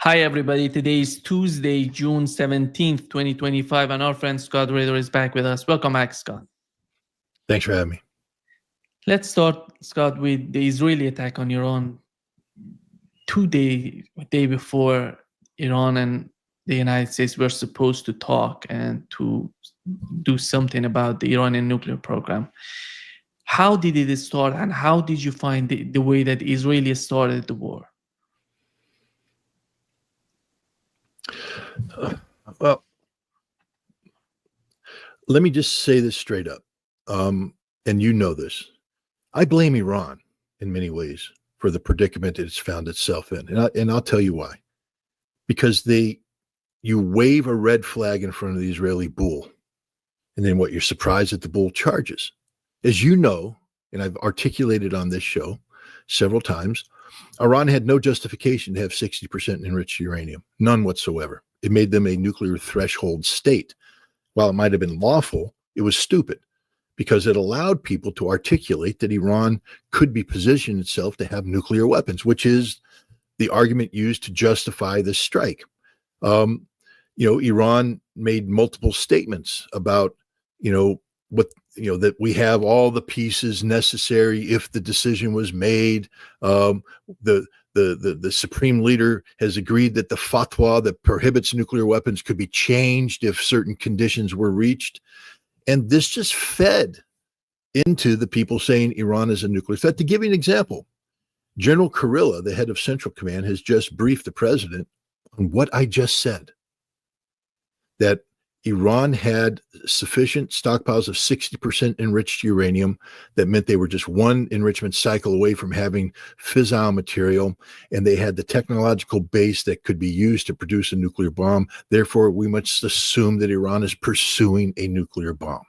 Hi, everybody. Today is Tuesday, June 17th, 2025, and our friend Scott Ritter is back with us. Welcome back, Scott. Thanks for having me. Let's start, Scott, with the Israeli attack on Iran. Day before, Iran and the United States were supposed to talk and to do something about the Iranian nuclear program. How did it start, and how did you find the way that Israelis started the war? Well, let me just say this straight up, and you know this. I blame Iran in many ways for the predicament it's found itself in, and I'll tell you why. Because you wave a red flag in front of the Israeli bull, and then what? You're surprised that the bull charges. As you know, and I've articulated on this show several times, Iran had no justification to have 60% enriched uranium, none whatsoever. It made them a nuclear threshold state. While it might have been lawful, it was stupid because it allowed people to articulate that Iran could be positioned itself to have nuclear weapons, which is the argument used to justify this strike. Iran made multiple statements about, that we have all the pieces necessary if the decision was made. The supreme leader has agreed that the fatwa that prohibits nuclear weapons could be changed if certain conditions were reached. And this just fed into the people saying Iran is a nuclear threat. To give you an example, General Kurilla, the head of Central Command, has just briefed the president on what I just said, that Iran had sufficient stockpiles of 60% enriched uranium. That meant they were just one enrichment cycle away from having fissile material, and they had the technological base that could be used to produce a nuclear bomb. Therefore, we must assume that Iran is pursuing a nuclear bomb.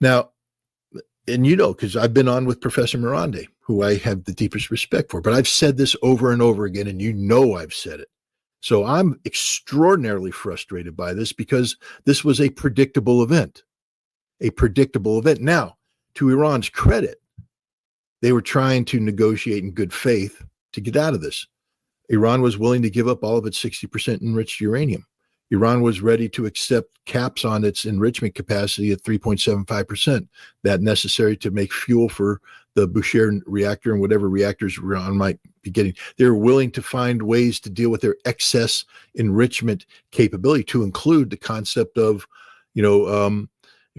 Now, and because I've been on with Professor Mirande, who I have the deepest respect for, but I've said this over and over again, and I've said it. So I'm extraordinarily frustrated by this because this was a predictable event. Now, to Iran's credit, they were trying to negotiate in good faith to get out of this. Iran was willing to give up all of its 60% enriched uranium. Iran was ready to accept caps on its enrichment capacity at 3.75%, that necessary to make fuel for the Bushehr reactor and whatever reactors Iran might be getting. They're willing to find ways to deal with their excess enrichment capability, to include the concept of,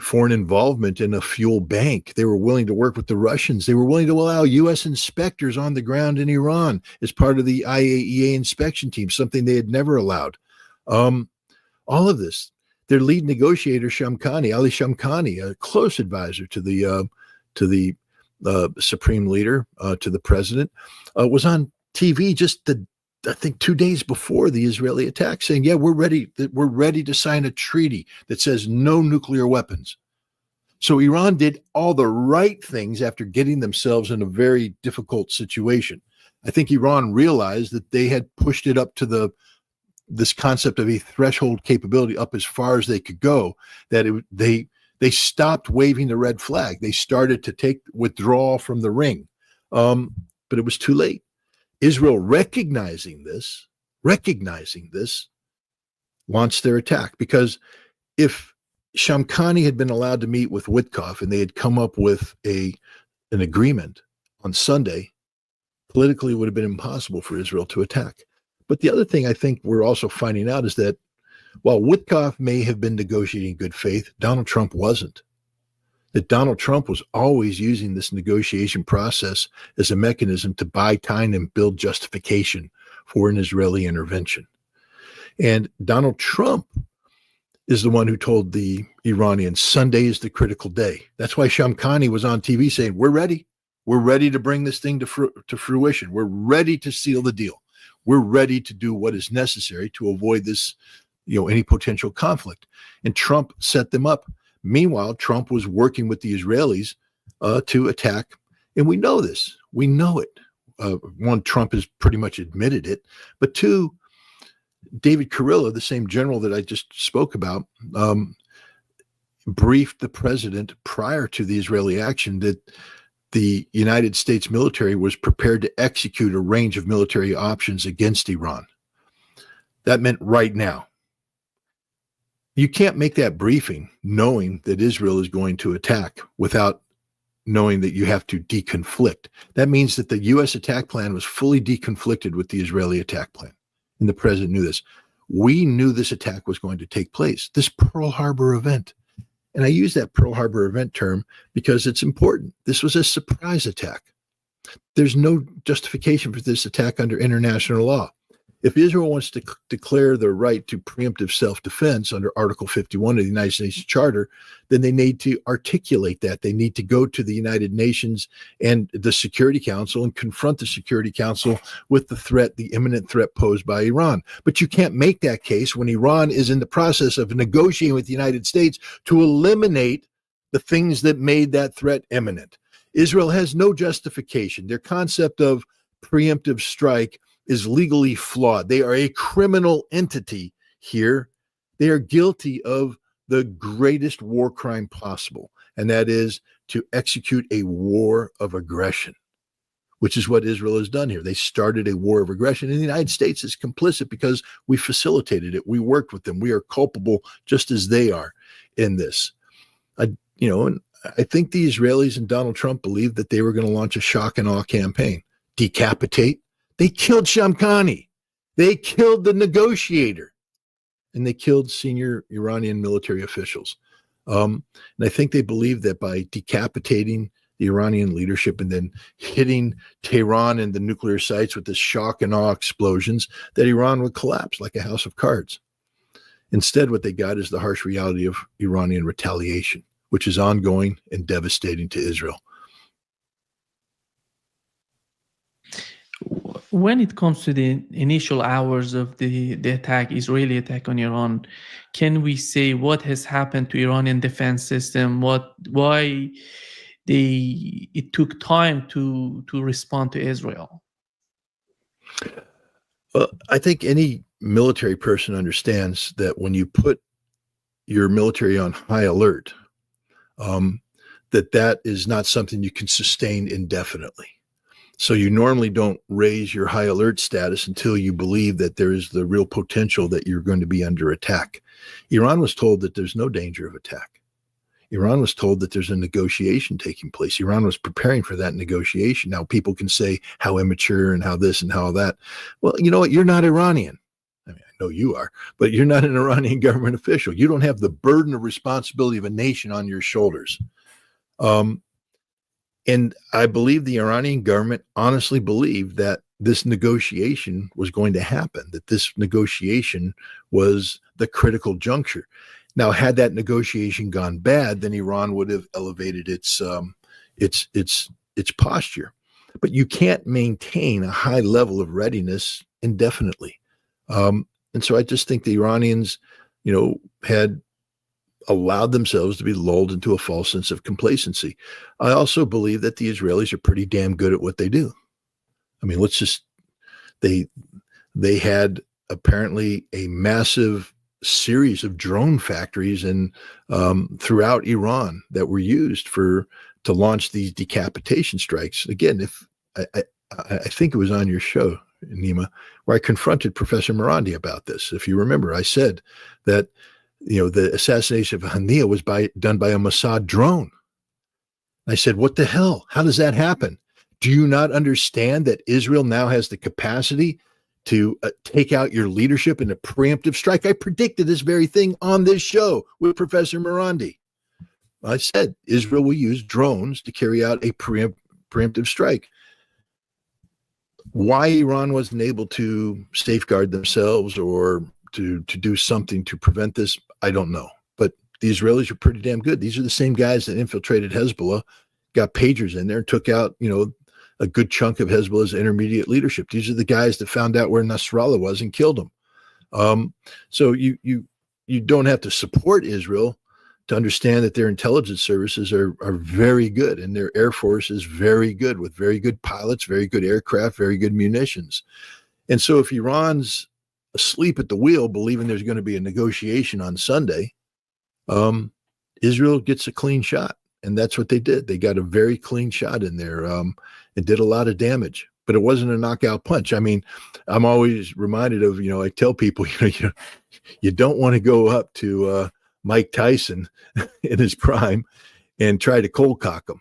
foreign involvement in a fuel bank. They were willing to work with the Russians. They were willing to allow U.S. inspectors on the ground in Iran as part of the IAEA inspection team, something they had never allowed. All of this, their lead negotiator, Ali Shamkhani, a close advisor to the supreme leader, to the president, was on TV I think 2 days before the Israeli attack, saying, "Yeah, we're ready to sign a treaty that says no nuclear weapons." So Iran did all the right things after getting themselves in a very difficult situation. I think Iran realized that they had pushed it up to this concept of a threshold capability up as far as they could go, that they stopped waving the red flag. They started to withdraw from the ring. But it was too late. Israel, recognizing this, launched their attack, because if Shamkhani had been allowed to meet with Witkoff and they had come up with an agreement on Sunday, politically it would have been impossible for Israel to attack. But the other thing I think we're also finding out is that while Witkoff may have been negotiating in good faith, Donald Trump wasn't. That Donald Trump was always using this negotiation process as a mechanism to buy time and build justification for an Israeli intervention. And Donald Trump is the one who told the Iranians Sunday is the critical day. That's why Shamkhani was on TV saying, we're ready. We're ready to bring this thing to fruition. We're ready to seal the deal. We're ready to do what is necessary to avoid this, any potential conflict. And Trump set them up. Meanwhile, Trump was working with the Israelis to attack. And we know this. We know it. One, Trump has pretty much admitted it. But two, David Kurilla, the same general that I just spoke about, briefed the president prior to the Israeli action that the United States military was prepared to execute a range of military options against Iran. That meant right now. You can't make that briefing knowing that Israel is going to attack without knowing that you have to deconflict. That means that the U.S. attack plan was fully deconflicted with the Israeli attack plan. And the president knew this. We knew this attack was going to take place, this Pearl Harbor event. And I use that Pearl Harbor event term because it's important. This was a surprise attack. There's no justification for this attack under international law. If Israel wants to declare the right to preemptive self-defense under Article 51 of the United Nations Charter, then they need to articulate that. They need to go to the United Nations and the Security Council and confront the Security Council with the threat, the imminent threat posed by Iran. But you can't make that case when Iran is in the process of negotiating with the United States to eliminate the things that made that threat imminent. Israel has no justification. Their concept of preemptive strike is legally flawed. They are a criminal entity here. They are guilty of the greatest war crime possible, and that is to execute a war of aggression, which is what Israel has done here. They started a war of aggression, and the United States is complicit because we facilitated it. We worked with them. We are culpable just as they are in this. And I think the Israelis and Donald Trump believed that they were going to launch a shock and awe campaign, decapitate. They killed Shamkhani. They killed the negotiator. And they killed senior Iranian military officials. And I think they believed that by decapitating the Iranian leadership and then hitting Tehran and the nuclear sites with this shock and awe explosions, that Iran would collapse like a house of cards. Instead, what they got is the harsh reality of Iranian retaliation, which is ongoing and devastating to Israel. When it comes to the initial hours of the attack, Israeli attack on Iran, can we say what has happened to Iranian defense system? Why it took time to respond to Israel? Well, I think any military person understands that when you put your military on high alert, that is not something you can sustain indefinitely. So you normally don't raise your high alert status until you believe that there is the real potential that you're going to be under attack. Iran was told that there's no danger of attack. Iran was told that there's a negotiation taking place. Iran was preparing for that negotiation. Now people can say how immature and how this and how that. Well, you know what? You're not Iranian. I mean, I know you are, but you're not an Iranian government official. You don't have the burden of responsibility of a nation on your shoulders. And I believe the Iranian government honestly believed that this negotiation was going to happen, that this negotiation was the critical juncture. Now, had that negotiation gone bad, then Iran would have elevated its posture. But you can't maintain a high level of readiness indefinitely. And so I just think the Iranians, had allowed themselves to be lulled into a false sense of complacency. I also believe that the Israelis are pretty damn good at what they do. I mean, they had apparently a massive series of drone factories and throughout Iran that were used to launch these decapitation strikes. Again, if I think it was on your show, Nima, where I confronted Professor Marandi about this. If you remember, I said that the assassination of Haniyeh was done by a Mossad drone. I said, what the hell? How does that happen? Do you not understand that Israel now has the capacity to take out your leadership in a preemptive strike? I predicted this very thing on this show with Professor Marandi. I said Israel will use drones to carry out a preemptive strike. Why Iran wasn't able to safeguard themselves or to do something to prevent this, I don't know. But the Israelis are pretty damn good. These are the same guys that infiltrated Hezbollah, got pagers in there, and took out, a good chunk of Hezbollah's intermediate leadership. These are the guys that found out where Nasrallah was and killed him. So you don't have to support Israel to understand that their intelligence services are very good, and their air force is very good, with very good pilots, very good aircraft, very good munitions. And so if Iran's asleep at the wheel, believing there's going to be a negotiation on Sunday, Israel gets a clean shot. and that's what they did. They got a very clean shot in there. It did a lot of damage, but it wasn't a knockout punch. I mean, I'm always reminded of, I tell people, you don't want to go up to Mike Tyson in his prime and try to cold cock him,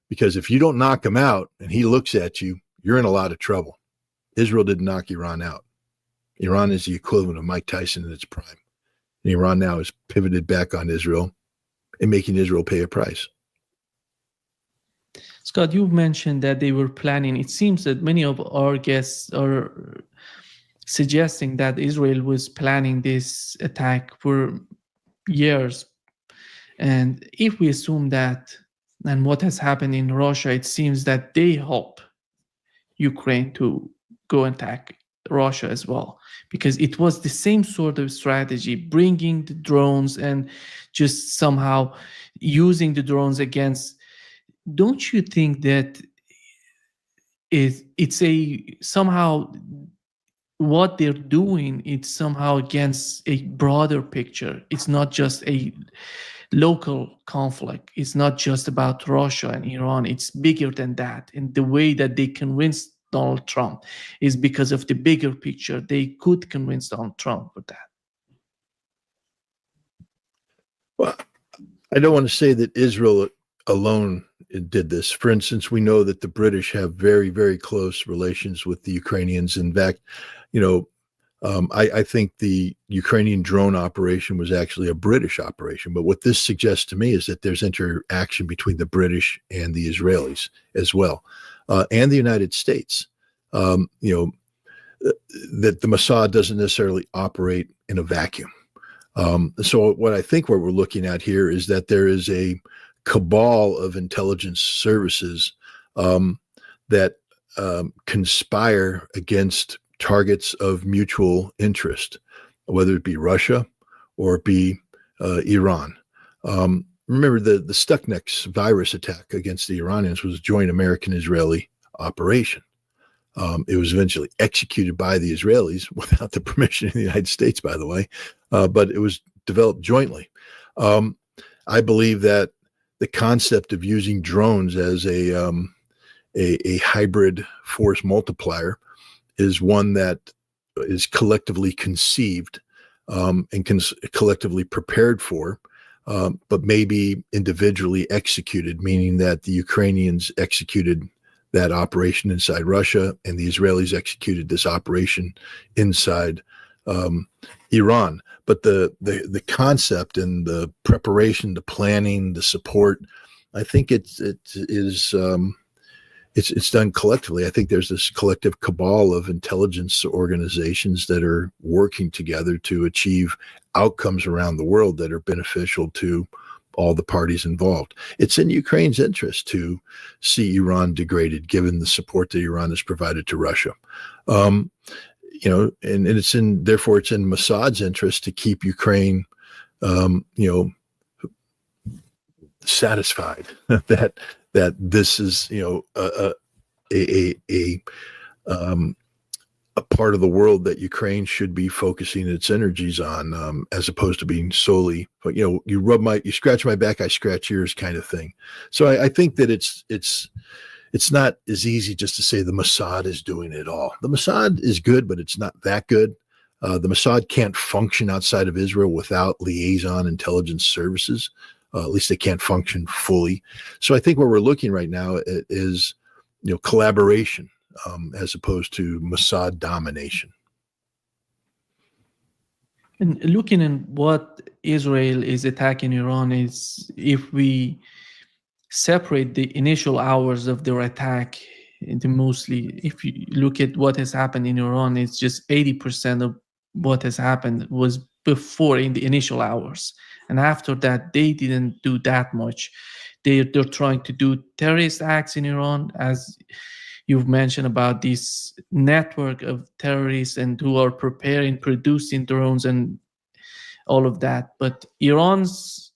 because if you don't knock him out and he looks at you, you're in a lot of trouble. Israel didn't knock Iran out. Iran is the equivalent of Mike Tyson in its prime. And Iran now has pivoted back on Israel and making Israel pay a price. Scott, you've mentioned that they were planning. It seems that many of our guests are suggesting that Israel was planning this attack for years. And if we assume that, and what has happened in Russia, it seems that they help Ukraine to go attack Russia as well, because it was the same sort of strategy, bringing the drones and just somehow using the drones against. Don't you think that it's somehow what they're doing, it's somehow against a broader picture? It's not just a local conflict. It's not just about Russia and Iran. It's bigger than that. And the way that they convinced Donald Trump is because of the bigger picture. They could convince Donald Trump with that. Well, I don't want to say that Israel alone did this. For instance, we know that the British have very, very close relations with the Ukrainians. In fact, I think the Ukrainian drone operation was actually a British operation. But what this suggests to me is that there's interaction between the British and the Israelis as well, and the United States. That the Mossad doesn't necessarily operate in a vacuum. So what I think what we're looking at here is that there is a cabal of intelligence services that conspire against targets of mutual interest, whether it be Russia or it be Iran. Remember, the Stuxnet virus attack against the Iranians was a joint American-Israeli operation. It was eventually executed by the Israelis without the permission of the United States, by the way, but it was developed jointly. I believe that the concept of using drones as a hybrid force multiplier is one that is collectively conceived and collectively prepared for, but maybe individually executed, meaning that the Ukrainians executed that operation inside Russia and the Israelis executed this operation inside Iran. But the concept and the preparation, the planning, the support, I think it's done collectively. I think there's this collective cabal of intelligence organizations that are working together to achieve outcomes around the world that are beneficial to all the parties involved. It's in Ukraine's interest to see Iran degraded, given the support that Iran has provided to Russia. And therefore it's in Mossad's interest to keep Ukraine, satisfied that this is, a part of the world that Ukraine should be focusing its energies on, as opposed to being solely, you scratch my back, I scratch yours kind of thing. So I think that it's not as easy just to say the Mossad is doing it all. The Mossad is good, but it's not that good. The Mossad can't function outside of Israel without liaison intelligence services. At least they can't function fully. So I think what we're looking right now is, collaboration as opposed to Mossad domination. And looking at what Israel is attacking Iran is, if we separate the initial hours of their attack into mostly, if you look at what has happened in Iran, it's just 80% of what has happened was before in the initial hours. And after that, they didn't do that much. They're trying to do terrorist acts in Iran, as you've mentioned about this network of terrorists and who are preparing, producing drones and all of that. But Iran's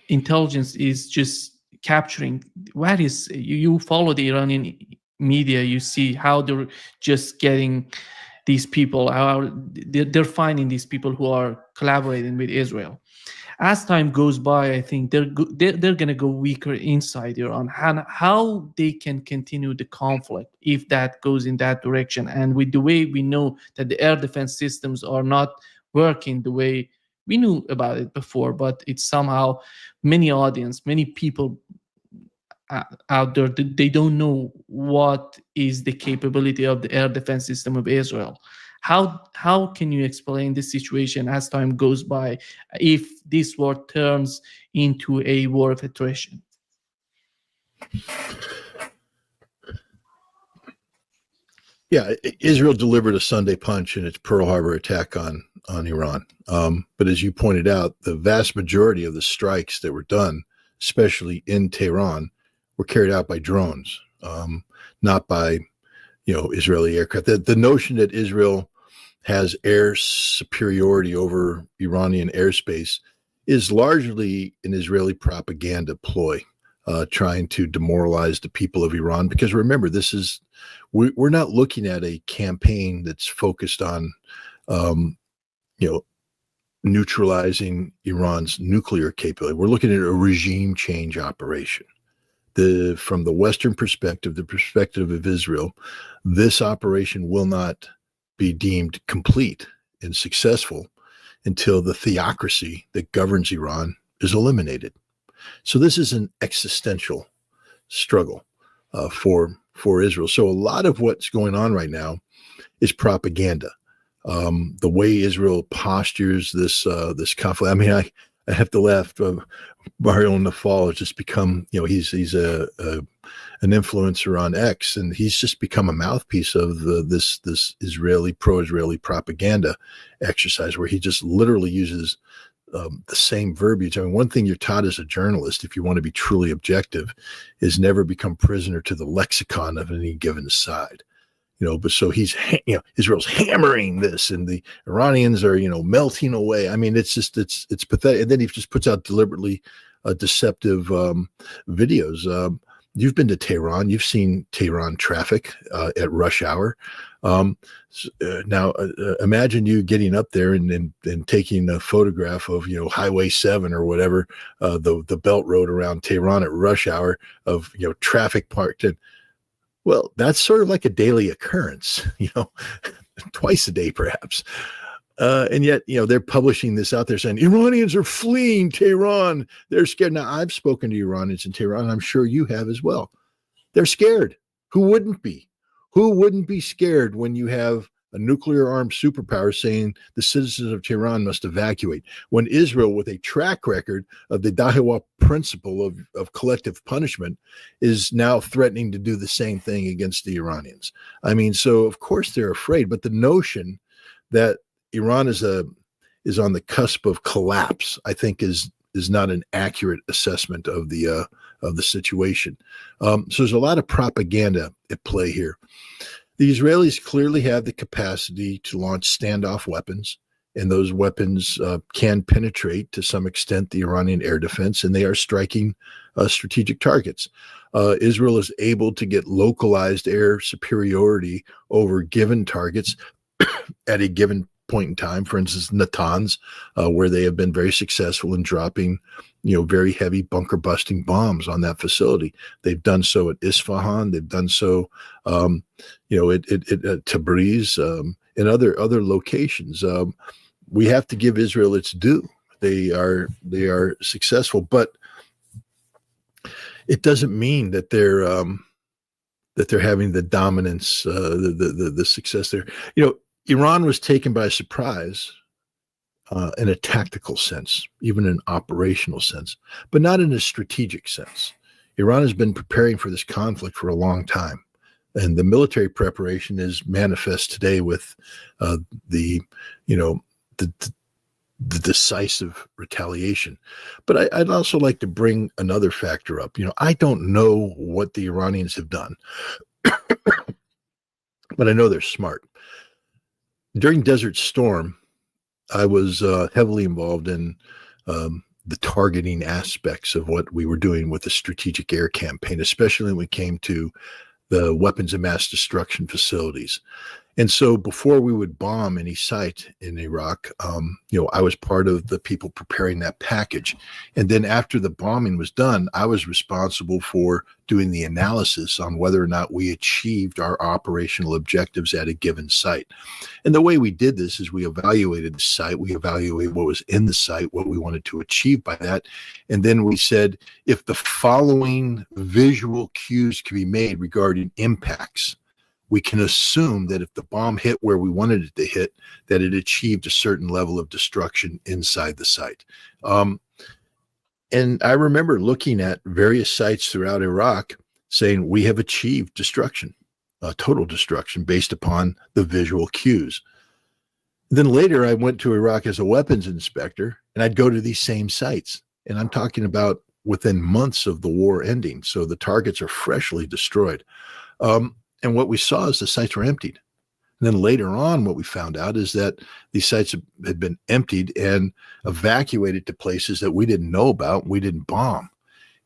intelligence is just capturing. You follow the Iranian media, you see how they're just getting these people, how they're finding these people who are collaborating with Israel. as time goes by, I think they're going to go weaker inside Iran. And how they can continue the conflict if that goes in that direction. And with the way we know that the air defense systems are not working the way we knew about it before, but it's somehow many people out there, they don't know what is the capability of the air defense system of Israel. How can you explain this situation as time goes by if this war turns into a war of attrition? Yeah, Israel delivered a Sunday punch in its Pearl Harbor attack on Iran. But as you pointed out, the vast majority of the strikes that were done, especially in Tehran, were carried out by drones, not by, Israeli aircraft. The notion that Israel has air superiority over Iranian airspace is largely an Israeli propaganda ploy, trying to demoralize the people of Iran. Because remember, we're not looking at a campaign that's focused on, neutralizing Iran's nuclear capability. We're looking at a regime change operation. From the Western perspective, the perspective of Israel, this operation will not be deemed complete and successful until the theocracy that governs Iran is eliminated. So this is an existential struggle for Israel. So a lot of what's going on right now is propaganda. The way Israel postures this conflict. I mean, I have to laugh. Mario Nafal has just become, he's an influencer on X, and he's just become a mouthpiece of this pro-Israeli propaganda exercise, where he just literally uses the same verbiage. I mean, one thing you're taught as a journalist, if you want to be truly objective, is never become prisoner to the lexicon of any given side. But so he's, Israel's hammering this, and the Iranians are, melting away. I mean, it's pathetic. And then he just puts out deliberately deceptive videos. You've been to Tehran. You've seen Tehran traffic at rush hour. Now, imagine you getting up there and taking a photograph of, Highway 7 or whatever, the belt road around Tehran at rush hour of, traffic parked in. Well, that's sort of like a daily occurrence, twice a day perhaps. And yet, they're publishing this out there saying Iranians are fleeing Tehran. They're scared. Now, I've spoken to Iranians in Tehran. I'm sure you have as well. They're scared. Who wouldn't be? Who wouldn't be scared when you have a nuclear-armed superpower saying the citizens of Tehran must evacuate, when Israel, with a track record of the Dialog principle of collective punishment, is now threatening to do the same thing against the Iranians? I mean, so of course they're afraid, but the notion that Iran is on the cusp of collapse, I think, is not an accurate assessment of the situation. So there's a lot of propaganda at play here. The Israelis clearly have the capacity to launch standoff weapons, and those weapons can penetrate to some extent the Iranian air defense, and they are striking strategic targets. Israel is able to get localized air superiority over given targets at a given point in time. For instance, Natanz, where they have been very successful in dropping, very heavy bunker busting bombs on that facility. They've done so at Isfahan. They've done so, at Tabriz, and other locations. We have to give Israel its due. They are successful, but it doesn't mean that they're having the dominance, the success there. Iran was taken by surprise in a tactical sense, even an operational sense, but not in a strategic sense. Iran has been preparing for this conflict for a long time, and the military preparation is manifest today with the decisive retaliation. But I'd also like to bring another factor up. I don't know what the Iranians have done, but I know they're smart. During Desert Storm, I was heavily involved in the targeting aspects of what we were doing with the strategic air campaign, especially when it came to the weapons of mass destruction facilities. And so before we would bomb any site in Iraq, I was part of the people preparing that package. And then after the bombing was done, I was responsible for doing the analysis on whether or not we achieved our operational objectives at a given site. And the way we did this is we evaluated the site, we evaluated what was in the site, what we wanted to achieve by that. And then we said, if the following visual cues can be made regarding impacts, we can assume that if the bomb hit where we wanted it to hit, that it achieved a certain level of destruction inside the site. And I remember looking at various sites throughout Iraq saying, we have achieved destruction, total destruction based upon the visual cues. Then later I went to Iraq as a weapons inspector, and I'd go to these same sites. And I'm talking about within months of the war ending. So the targets are freshly destroyed. And what we saw is the sites were emptied. And then later on, what we found out is that these sites had been emptied and evacuated to places that we didn't know about, we didn't bomb.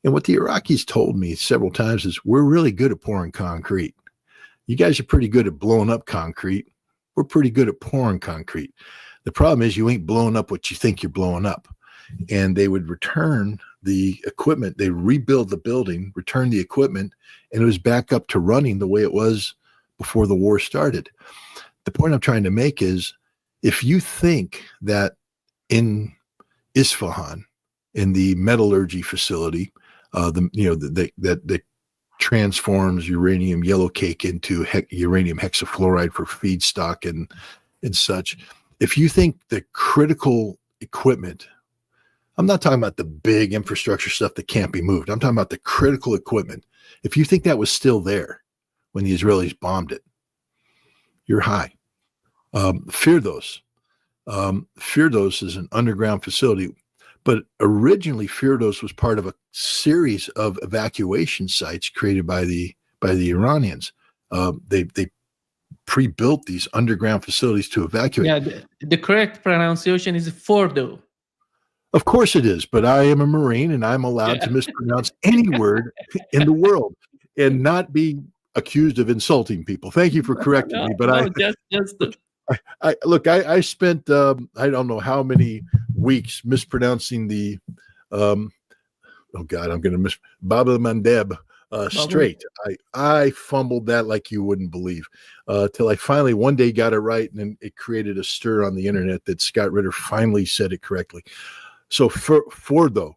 And what the Iraqis told me several times is, we're really good at pouring concrete. You guys are pretty good at blowing up concrete. We're pretty good at pouring concrete. The problem is you ain't blowing up what you think you're blowing up. And they would return the equipment, they rebuild the building, return the equipment, and it was back up to running the way it was before the war started. The point I'm trying to make is, if you think that in Isfahan, in the metallurgy facility, that transforms uranium yellow cake into uranium hexafluoride for feedstock and such, if you think the critical equipment, I'm not talking about the big infrastructure stuff that can't be moved. I'm talking about the critical equipment. If you think that was still there when the Israelis bombed it, you're high. Firdos. Firdos is an underground facility, but originally Firdos was part of a series of evacuation sites created by the Iranians. They pre-built these underground facilities to evacuate. Yeah, the correct pronunciation is Fordo. Of course it is, but I am a Marine and I'm allowed to mispronounce any word in the world and not be accused of insulting people. Thank you for correcting me. But I spent I don't know how many weeks mispronouncing the I'm going to miss Bab el-Mandeb straight. I fumbled that like you wouldn't believe, till I finally one day got it right, and then it created a stir on the internet that Scott Ritter finally said it correctly. So Fordo.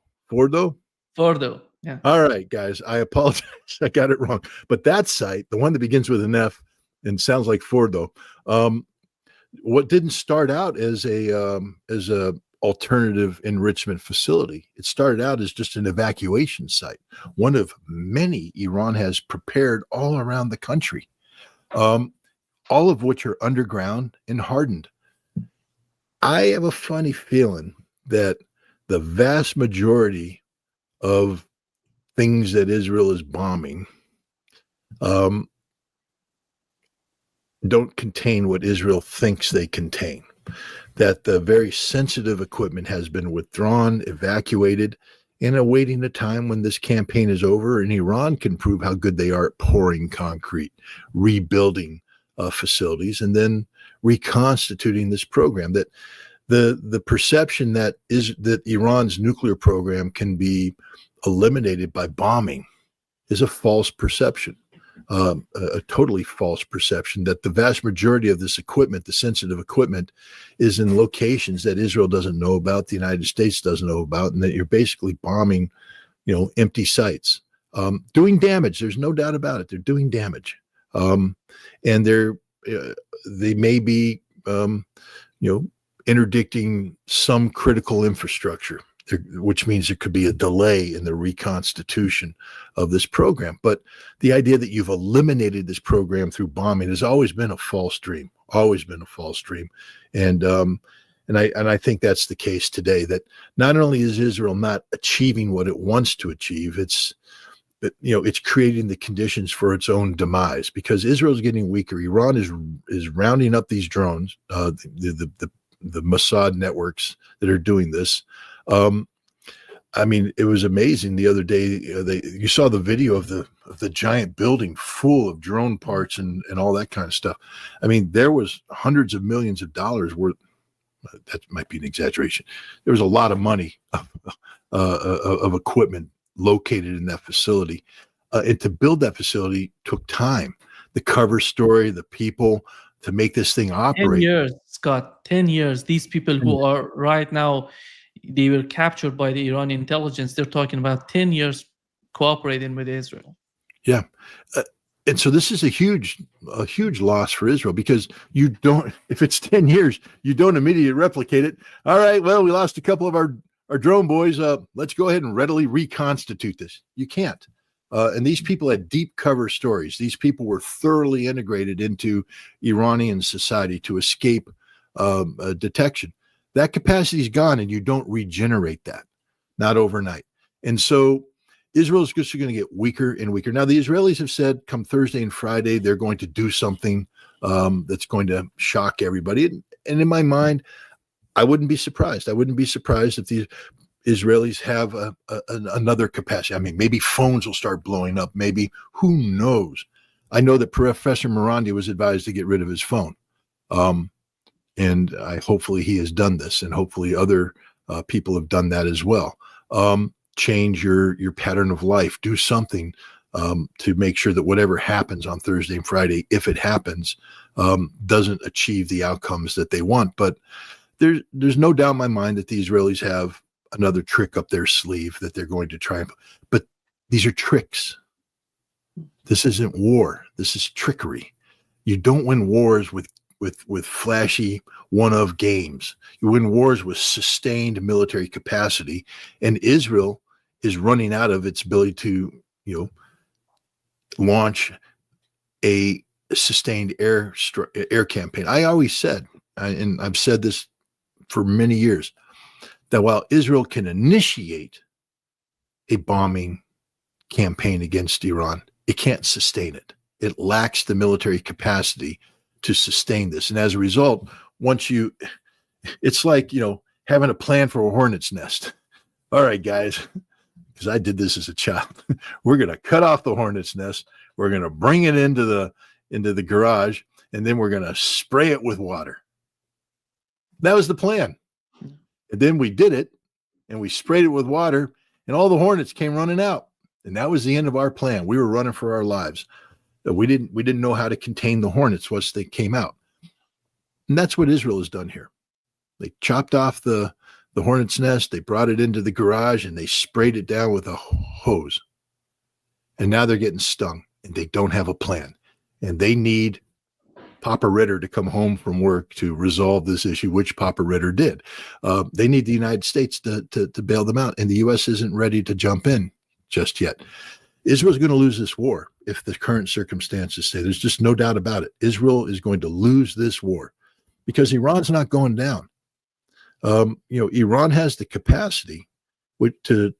Yeah. All right, guys. I apologize. I got it wrong. But that site, the one that begins with an F and sounds like Fordo, what didn't start out as a alternative enrichment facility. It started out as just an evacuation site, one of many Iran has prepared all around the country, all of which are underground and hardened. I have a funny feeling that the vast majority of things that Israel is bombing don't contain what Israel thinks they contain. That the very sensitive equipment has been withdrawn, evacuated, and awaiting a time when this campaign is over and Iran can prove how good they are at pouring concrete, rebuilding facilities, and then reconstituting this program. That the perception that Iran's nuclear program can be eliminated by bombing is a false perception, a totally false perception, that the vast majority of this equipment, the sensitive equipment, is in locations that Israel doesn't know about, the United States doesn't know about, and that you're basically bombing, empty sites, doing damage. There's no doubt about it. They're doing damage. And they may be, interdicting some critical infrastructure, which means there could be a delay in the reconstitution of this program. But the idea that you've eliminated this program through bombing has always been a false dream, And I think that's the case today, that not only is Israel not achieving what it wants to achieve, it's creating the conditions for its own demise, because Israel is getting weaker. Iran is rounding up these drones, the Mossad networks that are doing this. I mean, it was amazing the other day. You saw the video of the giant building full of drone parts and all that kind of stuff. I mean, there was hundreds of millions of dollars worth. That might be an exaggeration. There was a lot of money of equipment located in that facility. And to build that facility took time. The cover story, the people, to make this thing operate. 10 years, Scott, 10 years. These people who are right now, they were captured by the Iranian intelligence. They're talking about 10 years cooperating with Israel. Yeah. And so this is a huge loss for Israel, because you don't, if it's 10 years, you don't immediately replicate it. All right, well, we lost a couple of our drone boys. Let's go ahead and readily reconstitute this. You can't. And these people had deep cover stories. These people were thoroughly integrated into Iranian society to escape detection. That capacity is gone, and you don't regenerate that, not overnight. And so Israel is just going to get weaker and weaker. Now, the Israelis have said come Thursday and Friday, they're going to do something that's going to shock everybody. And in my mind, I wouldn't be surprised. I wouldn't be surprised if the Israelis have another capacity. I mean, maybe phones will start blowing up. Maybe, who knows? I know that Professor Morandi was advised to get rid of his phone. And hopefully he has done this, and hopefully other people have done that as well. Change your pattern of life. Do something to make sure that whatever happens on Thursday and Friday, if it happens, doesn't achieve the outcomes that they want. But there's no doubt in my mind that the Israelis have another trick up their sleeve that they're going to try. But these are tricks. This isn't war. This is trickery. You don't win wars with flashy one-of games. You win wars with sustained military capacity, and Israel is running out of its ability to, launch a sustained air campaign. I always said, and I've said this for many years, that while Israel can initiate a bombing campaign against Iran, it can't sustain it. It lacks the military capacity to sustain this. And as a result, it's like, having a plan for a hornet's nest. All right, guys, because I did this as a child. We're going to cut off the hornet's nest. We're going to bring it into the garage, and then we're going to spray it with water. That was the plan. And then we did it, and we sprayed it with water, and all the hornets came running out. And that was the end of our plan. We were running for our lives. We didn't know how to contain the hornets once they came out. And that's what Israel has done here. They chopped off the hornet's nest, they brought it into the garage, and they sprayed it down with a hose. And now they're getting stung, and they don't have a plan. And they need Papa Ritter to come home from work to resolve this issue, which Papa Ritter did. They need the United States to bail them out, and the U.S. isn't ready to jump in just yet. Israel's going to lose this war if the current circumstances stay. There's just no doubt about it. Israel is going to lose this war because Iran's not going down. Iran has the capacity to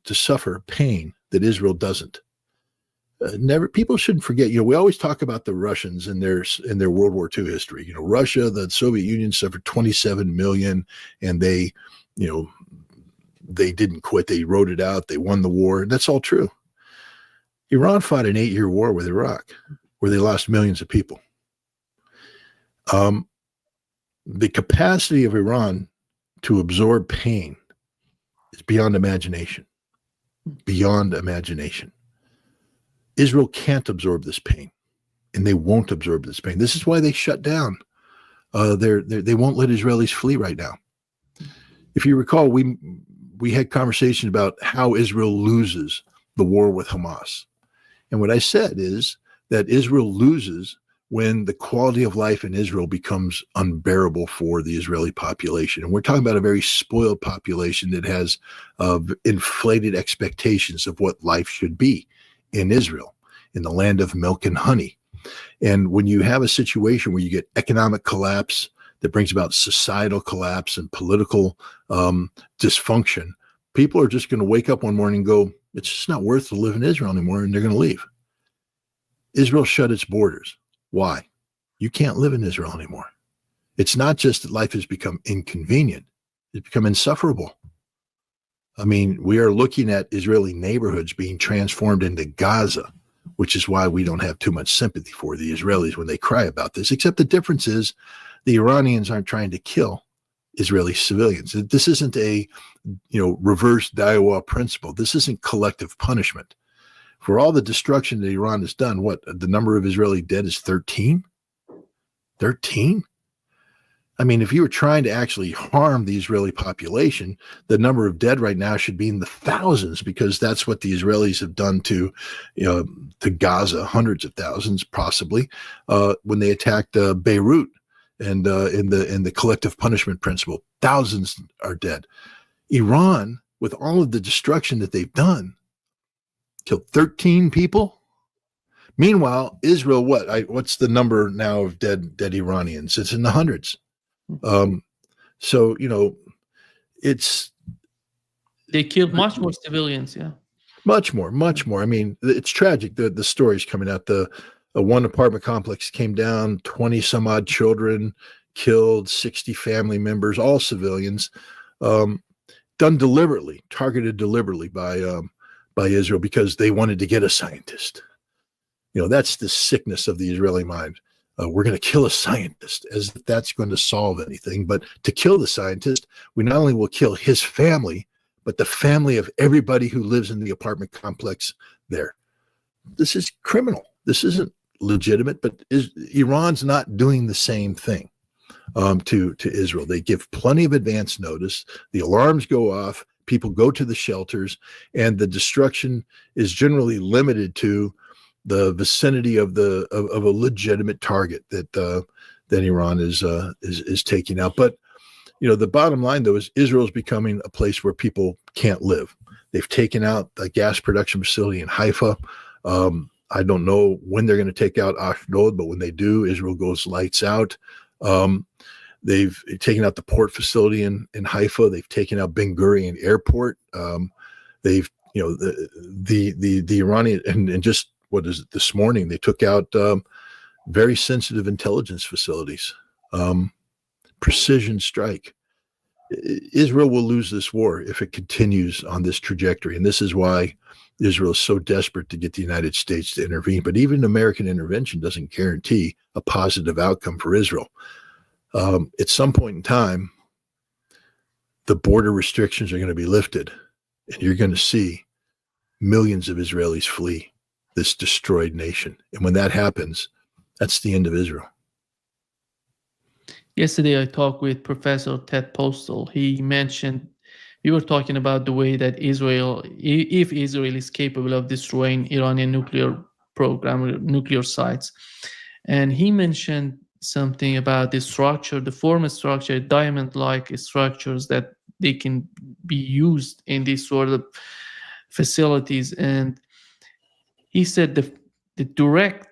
suffer pain that Israel doesn't. People shouldn't forget. We always talk about the Russians in their World War II history. Russia, the Soviet Union suffered 27 million, and they didn't quit. They rode it out. They won the war. That's all true. Iran fought an 8-year war with Iraq, where they lost millions of people. The capacity of Iran to absorb pain is beyond imagination. Beyond imagination. Israel can't absorb this pain, and they won't absorb this pain. This is why they shut down. They won't let Israelis flee right now. If you recall, we had conversation about how Israel loses the war with Hamas. And what I said is that Israel loses when the quality of life in Israel becomes unbearable for the Israeli population. And we're talking about a very spoiled population that has inflated expectations of what life should be in Israel, in the land of milk and honey. And when you have a situation where you get economic collapse that brings about societal collapse and political dysfunction, people are just going to wake up one morning and go, it's just not worth to live in Israel anymore, and they're going to leave. Israel shut its borders. Why? You can't live in Israel anymore. It's not just that life has become inconvenient, it's become insufferable. I mean, we are looking at Israeli neighborhoods being transformed into Gaza, which is why we don't have too much sympathy for the Israelis when they cry about this, except the difference is the Iranians aren't trying to kill Israeli civilians. This isn't a, reverse Daiwa principle. This isn't collective punishment. For all the destruction that Iran has done, the number of Israeli dead is 13? 13? I mean, if you were trying to actually harm the Israeli population, the number of dead right now should be in the thousands, because that's what the Israelis have done to Gaza, hundreds of thousands, possibly, when they attacked Beirut, and in the collective punishment principle, thousands are dead. Iran, with all of the destruction that they've done, killed 13 people. Meanwhile, Israel, what's the number now of dead Iranians? It's in the hundreds. So, they killed much more civilians. Yeah. Much more. I mean, it's tragic. The stories coming out, the one apartment complex came down, 20 some odd children killed, 60 family members, all civilians, done deliberately, targeted deliberately by Israel because they wanted to get a scientist. That's the sickness of the Israeli mind. We're going to kill a scientist, as if that's going to solve anything. But to kill the scientist, we not only will kill his family, but the family of everybody who lives in the apartment complex there. This is criminal. This isn't legitimate, but Iran's not doing the same thing to Israel. They give plenty of advance notice. The alarms go off. People go to the shelters, and the destruction is generally limited to the vicinity of a legitimate target that Iran is taking out. But the bottom line, though, is Israel is becoming a place where people can't live. They've taken out a gas production facility in Haifa. I don't know when they're going to take out Ashdod, but when they do, Israel goes lights out. They've taken out the port facility in Haifa. They've taken out Ben Gurion Airport. They've the Iranian and just what is it this morning? They took out very sensitive intelligence facilities. Precision strike. Israel will lose this war if it continues on this trajectory, and this is why Israel is so desperate to get the United States to intervene. But even American intervention doesn't guarantee a positive outcome for Israel. At some point in time, the border restrictions are going to be lifted, and you're going to see millions of Israelis flee this destroyed nation. And when that happens, that's the end of Israel. Yesterday, I talked with Professor Ted Postel. He mentioned, we were talking about the way that Israel, if Israel is capable of destroying Iranian nuclear program, nuclear sites. And he mentioned something about the structure, the form structure, diamond-like structures that they can be used in these sort of facilities. And he said the direct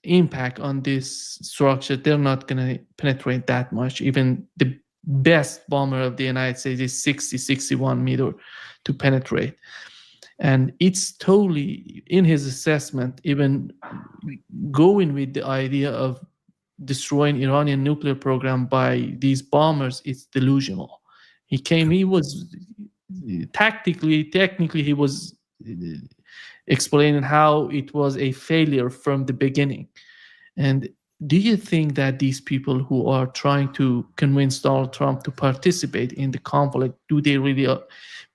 impact on this structure, they're not going to penetrate that much. Even the best bomber of the United States is 61 meter to penetrate. And it's totally, in his assessment, even going with the idea of destroying Iranian nuclear program by these bombers, it's delusional. He was technically, he was explaining how it was a failure from the beginning. And do you think that these people who are trying to convince Donald Trump to participate in the conflict, do they really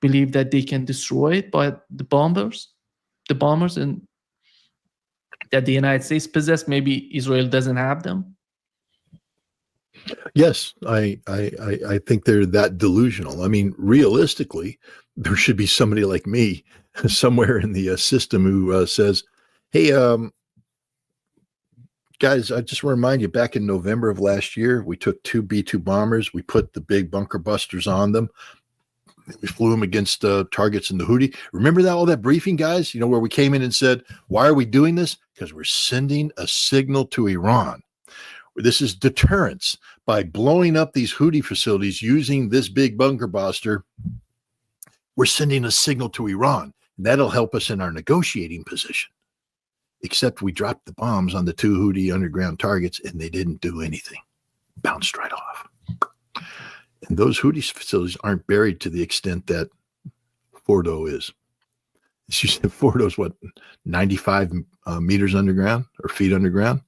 believe that they can destroy it by the bombers, and that the United States possess? Maybe Israel doesn't have them. Yes, I think they're that delusional. I mean, realistically, there should be somebody like me somewhere in the system who says, hey, guys, I just want to remind you, back in November of last year, we took 2 B-2 bombers. We put the big bunker busters on them. We flew them against targets in the Houthi. Remember all that briefing, guys? Where we came in and said, why are we doing this? Because we're sending a signal to Iran. This is deterrence. By blowing up these Houthi facilities using this big bunker buster, we're sending a signal to Iran. That'll help us in our negotiating position. Except we dropped the bombs on the 2 Houthi underground targets, and they didn't do anything. Bounced right off. And those Houthi facilities aren't buried to the extent that Fordo is. She said Fordo's what, 95 meters underground or feet underground.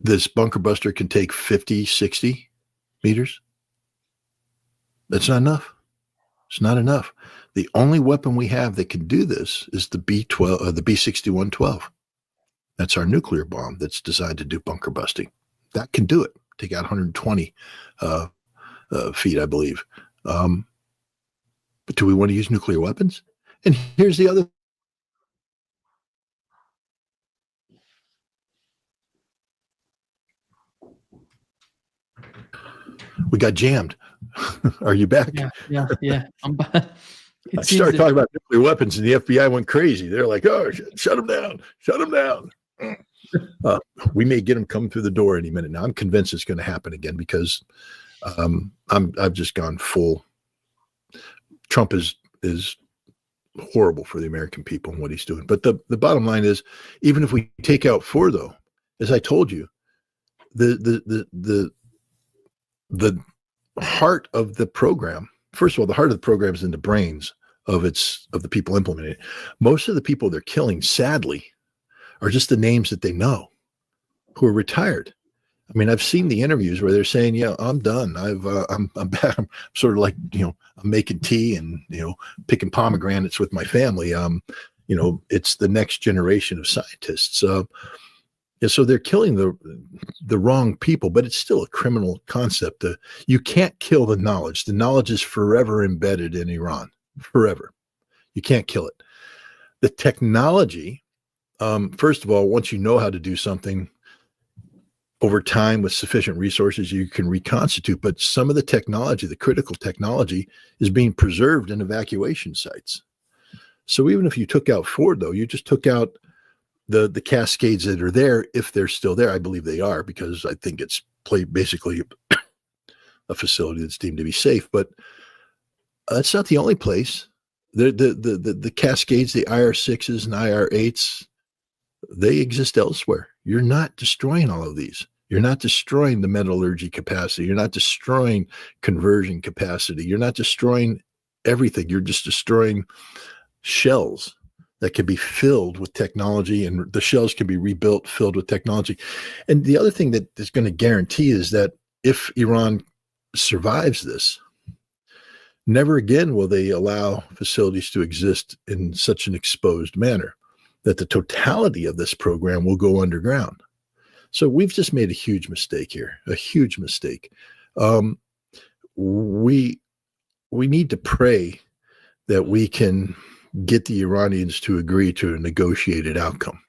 This bunker buster can take 50, 60 meters. That's not enough. It's not enough. The only weapon we have that can do this is the B-12, the B-61-12. That's our nuclear bomb that's designed to do bunker busting. That can do it. Take out 120 feet, I believe. But do we want to use nuclear weapons? And here's the other. We got jammed. Are you back? Yeah. I'm back. I started talking about nuclear weapons and the FBI went crazy. They're like, oh, shut them down. Shut them down. We may get them coming through the door any minute now. I'm convinced it's going to happen again because I've just gone full. Trump is horrible for the American people and what he's doing. But the bottom line is, even if we take out Fordo, as I told you, the heart of the program, first of all, the heart of the program is in the brains of the people implementing it. Most of the people they're killing, sadly, are just the names that they know who are retired. I mean, I've seen the interviews where they're saying, yeah, I'm done. I'm back. I'm sort of like, I'm making tea and, picking pomegranates with my family. It's the next generation of scientists. So they're killing the wrong people, but it's still a criminal concept. You can't kill the knowledge. The knowledge is forever embedded in Iran, forever. You can't kill it. The technology, first of all, once you know how to do something, over time with sufficient resources, you can reconstitute. But some of the technology, the critical technology, is being preserved in evacuation sites. So even if you took out Fordo, you just took out the cascades that are there, if they're still there. I believe they are, because I think it's basically a facility that's deemed to be safe. But that's not the only place. The cascades, the IR-6s and IR-8s, they exist elsewhere. You're not destroying all of these. You're not destroying the metallurgy capacity. You're not destroying conversion capacity. You're not destroying everything. You're just destroying shells that can be filled with technology, and the shells can be rebuilt, filled with technology. And the other thing that is going to guarantee is that if Iran survives this, never again will they allow facilities to exist in such an exposed manner, that the totality of this program will go underground. So we've just made a huge mistake here, a huge mistake. We need to pray that we can get the Iranians to agree to a negotiated outcome.